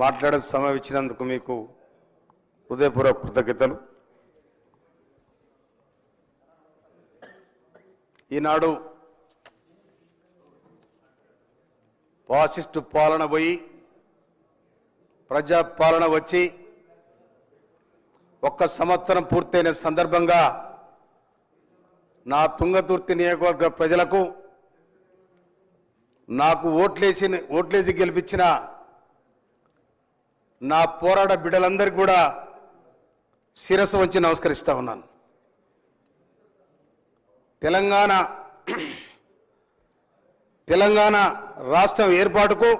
మాట్లాడే సమయం ఇచ్చినందుకు మీకు హృదయపూర్వక కృతజ్ఞతలు. ఈనాడు ఫాసిస్టు పాలన పోయి ప్రజాపాలన వచ్చి 1 సంవత్సరం పూర్తయిన సందర్భంగా నా తుంగతుర్తి నియోజకవర్గ ప్రజలకు నాకు ఓట్లేసి గెలిపించిన నా పోరాట బిడ్డలందరికీ కూడా శిరస్సు వంచి నమస్కరిస్తా ఉన్నాను. తెలంగాణ రాష్ట్రం ఏర్పాటుకు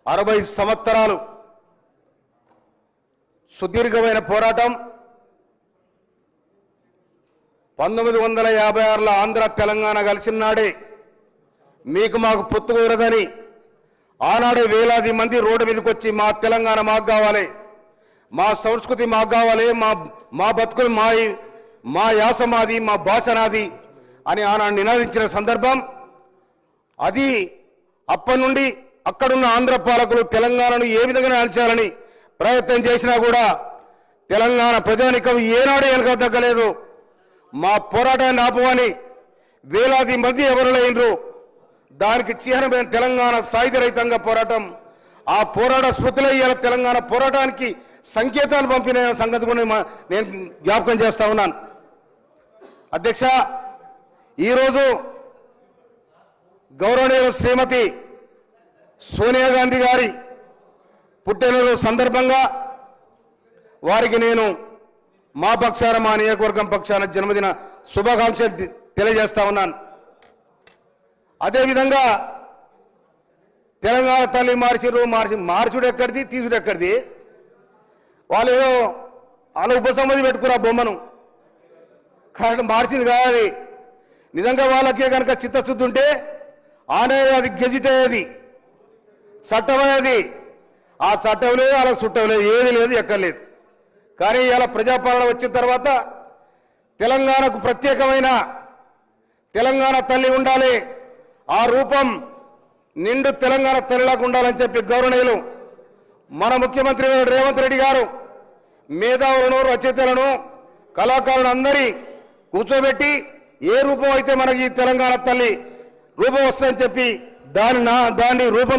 60 సంవత్సరాలు సుదీర్ఘమైన పోరాటం. 1956లో ఆంధ్ర తెలంగాణ కలిసిన నాడే మీకు మాకు పొత్తు కుదరదని ఆనాడే వేలాది మంది రోడ్డు మీదకి వచ్చి మా తెలంగాణ మాకు కావాలి, మా సంస్కృతి మాకు కావాలి, మా బతుకులు మా యాస మాది, మా భాష నాది అని ఆనాడు నినాదించిన సందర్భం అది. అప్పటి నుండి అక్కడున్న ఆంధ్ర పాలకులు తెలంగాణను ఏ విధంగా అణచాలని ప్రయత్నం చేసినా కూడా తెలంగాణ ప్రజానికం ఏనాడు వెనక తగ్గలేదు. మా పోరాటాన్ని ఆపమని వేలాది మంది ఎవరులైనరు. దానికి చిహ్నమైన తెలంగాణ సాయుధ రహితంగా పోరాటం. ఆ పోరాట స్మృతిలో ఇవాళ తెలంగాణ పోరాటానికి సంకేతాలు పంపిన సంగతి కూడా నేను జ్ఞాపకం చేస్తా ఉన్నాను. అధ్యక్ష, ఈరోజు గౌరవనీయ శ్రీమతి సోనియా గాంధీ గారి పుట్టినరోజు సందర్భంగా వారికి నేను మా పక్షాన మా నియోజకవర్గం పక్షాన జన్మదిన శుభాకాంక్షలు తెలియజేస్తా ఉన్నాను. అదేవిధంగా తెలంగాణ తల్లి మార్చుడు ఎక్కడిది, తీసుడు ఎక్కడిది? వాళ్ళు ఏదో వాళ్ళ ఉపసంహతి పెట్టుకున్న బొమ్మను కాబట్టి మార్చింది కాదు. నిజంగా వాళ్ళకే కనుక చిత్తశుద్ధి ఉంటే ఆనే అది గెజిట్ అయ్యేది, చట్టం అయ్యేది. ఆ చట్టం లేదు, వాళ్ళకి చుట్టం లేదు, ఏది లేదు, ఎక్కర్లేదు. కానీ ఇలా ప్రజాపాలన వచ్చిన తర్వాత తెలంగాణకు ప్రత్యేకమైన తెలంగాణ తల్లి ఉండాలి, ఆ రూపం నిండు తెలంగాణ తల్లిలాగా ఉండాలని చెప్పి గౌరవనీయులు మన ముఖ్యమంత్రి రేవంత్ రెడ్డి గారు మేధావులను, రచయితలను, కళాకారులను అందరి కూర్చోబెట్టి ఏ రూపం అయితే మనకి ఈ తెలంగాణ తల్లి రూపం వస్తుందని చెప్పి దాన్ని రూపం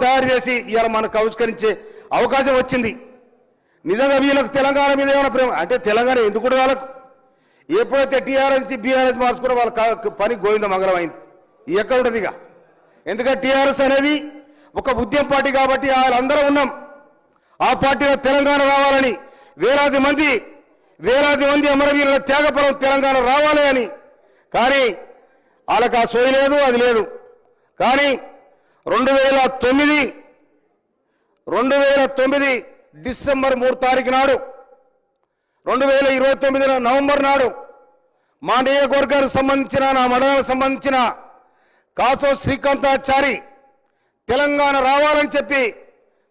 తయారు చేసి ఇవాళ మనకు ఆవిష్కరించే అవకాశం వచ్చింది. నిజంగా వీళ్ళకు తెలంగాణ మీద ఏమైనా ప్రేమ అంటే తెలంగాణ ఎందుకు కూడా వాళ్ళకు ఎప్పుడైతే టీఆర్ఎస్ నుంచి బీఆర్ఎస్ మార్చుకున్న వాళ్ళ పని గోవింద మంగళం అయింది. ఎక్కడ ఉంటుంది ఇక? ఎందుకంటే టీఆర్ఎస్ అనేది ఒక ఉద్యమ పార్టీ కాబట్టి వాళ్ళందరూ ఉన్నాం. ఆ పార్టీలో తెలంగాణ రావాలని వేలాది మంది అమరవీరుల త్యాగపరం తెలంగాణ రావాలి అని. కానీ వాళ్ళకి ఆ సోయి లేదు, అది లేదు. కానీ 2009 డిసెంబర్ 3 తారీఖు నాడు 2029 నవంబర్ నాడు మా నియోజకవర్గానికి సంబంధించిన నా మండలానికి సంబంధించిన కాసో శ్రీకాంతాచారి తెలంగాణ రావాలని చెప్పి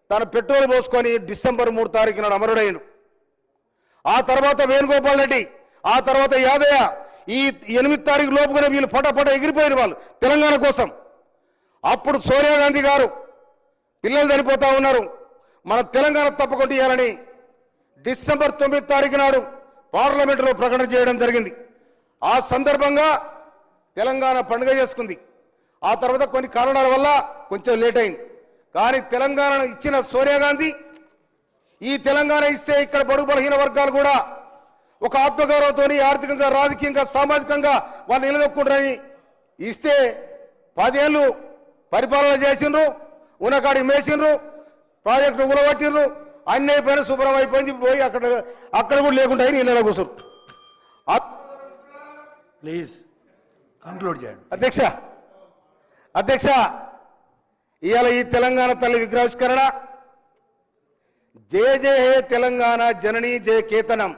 తన పెట్రోల్ పోసుకొని డిసెంబర్ 3 తారీఖు నాడు అమరుడైన. ఆ తర్వాత వేణుగోపాల్ రెడ్డి, ఆ తర్వాత యాదయ్య, ఈ 8 తారీఖు లోపుగా వీళ్ళు పటపట ఎగిరిపోయిన వాళ్ళు తెలంగాణ కోసం. అప్పుడు సోనియా గాంధీ గారు పిల్లలు చనిపోతా ఉన్నారు, మన తెలంగాణ తప్పకుండా ఇవ్వాలని డిసెంబర్ 9 తారీఖు నాడు పార్లమెంటులో ప్రకటన చేయడం జరిగింది. ఆ సందర్భంగా తెలంగాణ పండుగ చేసుకుంది. ఆ తర్వాత కొన్ని కారణాల వల్ల కొంచెం లేట్ అయింది. కానీ తెలంగాణ ఇచ్చిన సోనియా గాంధీ ఈ తెలంగాణ ఇస్తే ఇక్కడ బడుగు బలహీన వర్గాలు కూడా ఒక ఆత్మగౌరవంతో ఆర్థికంగా, రాజకీయంగా, సామాజికంగా వాళ్ళు నిలదొక్కుంటారని ఇస్తే 10 ఏళ్ళు పరిపాలన చేసిండ్రు, ఉనకాడి మేసిండ్రు, ప్రాజెక్టు ఉలగొట్టిండ్రు, అన్ని అయిపోయిన శుభ్రం అయిపోయింది. పోయి అక్కడ కూడా లేకుండా నీళ్ళ కూర్చోరు. ప్లీజ్ కంక్లూడ్ చేయండి అధ్యక్ష. ఇవాళ ఈ తెలంగాణ తల్లి విగ్రహావిష్కరణ జయ జయ హే తెలంగాణ జననీ జయ కేతనం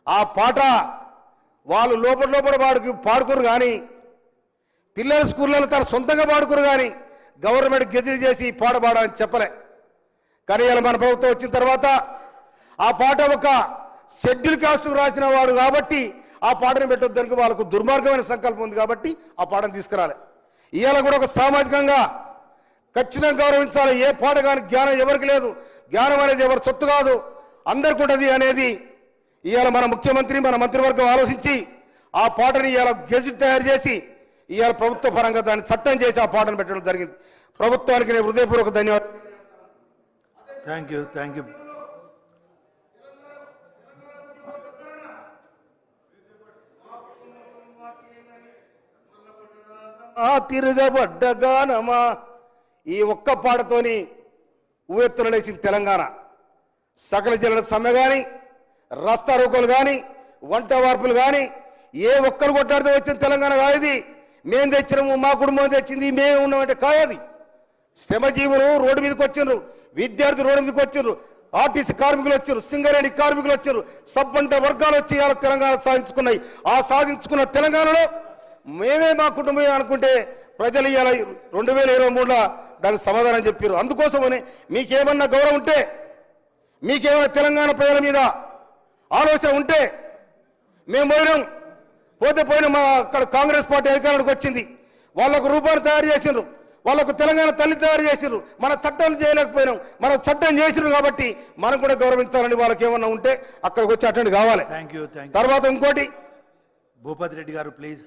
ఆ పాట వాళ్ళు లోపల పాడుకోరు. కానీ పిల్లల స్కూళ్ళలో తన సొంతంగా పాడుకోరు. కానీ గవర్నమెంట్ గెజిట్ చేసి ఈ పాట పాడని చెప్పలే. కానీ ఇలా మన ప్రభుత్వం వచ్చిన తర్వాత ఆ పాట ఒక షెడ్యూల్ కాస్ట్కు రాసిన వాడు కాబట్టి ఆ పాటను పెట్టొద్దానికి వాళ్ళకు దుర్మార్గమైన సంకల్పం ఉంది కాబట్టి ఆ పాటను తీసుకురాలి. ఇవాళ కూడా ఒక సామాజికంగా ఖచ్చితంగా గౌరవించాలి. ఏ పాట కానీ జ్ఞానం ఎవరికి లేదు, జ్ఞానం అనేది ఎవరి సొత్తు కాదు, అందరికి ఉంటుంది అనేది ఇవాళ మన ముఖ్యమంత్రి మన మంత్రివర్గం ఆలోచించి ఆ పాటని ఇవాళ గెజిట్ తయారు చేసి ఇవాళ ప్రభుత్వ పరంగా దాన్ని చట్టం చేసి ఆ పాటను పెట్టడం జరిగింది. ప్రభుత్వానికి నేను హృదయపూర్వక ధన్యవాదాలు. Thank you. ఆ తిరగబడ్డ గానమా ఈ ఒక్క పాటతోని ఉవ్వెత్తున లేచింది తెలంగాణ. సకల జిల్లాల సమ్మె కానీ, రస్తా రోకోలు కానీ, వంట వార్పులు కానీ ఏ ఒక్కరు కొట్టాడితే వచ్చిన తెలంగాణ కాయది. మేము తెచ్చినాము, మా కుటుంబం తెచ్చింది, మేము ఉన్నామంటే కాయది. శ్రమజీవులు రోడ్డు మీదకి వచ్చిండ్రు, విద్యార్థులు రోడ్డు మీదకి వచ్చిండ్రు, ఆర్టీసీ కార్మికులు వచ్చారు, సింగరేణి కార్మికులు వచ్చారు, సబ్బంట వర్గాలు వచ్చి ఇవాళ తెలంగాణ సాధించుకున్నాయి. ఆ సాధించుకున్న తెలంగాణలో మేమే మా కుటుంబమే అనుకుంటే ప్రజలు ఇవాళ 2023లో దానికి సమాధానం చెప్పారు. అందుకోసమని మీకేమన్నా గౌరవం ఉంటే, మీకేమైనా తెలంగాణ ప్రజల మీద ఆలోచన ఉంటే మేము పోయిన మా అక్కడ కాంగ్రెస్ పార్టీ అధికారానికి వచ్చింది, వాళ్ళకు రూపాయలు తయారు చేసిండ్రు, వాళ్ళకు తెలంగాణ తల్లి తయారు చేసిండ్రు, మన చట్టాలు చేయలేకపోయినాం, మనం చట్టం చేసిండ్రు కాబట్టి మనం కూడా గౌరవించాలని వాళ్ళకి ఏమన్నా ఉంటే అక్కడికి వచ్చి అటెండ్ కావాలి. Thank you. తర్వాత ఇంకోటి భూపతి రెడ్డి గారు ప్లీజ్.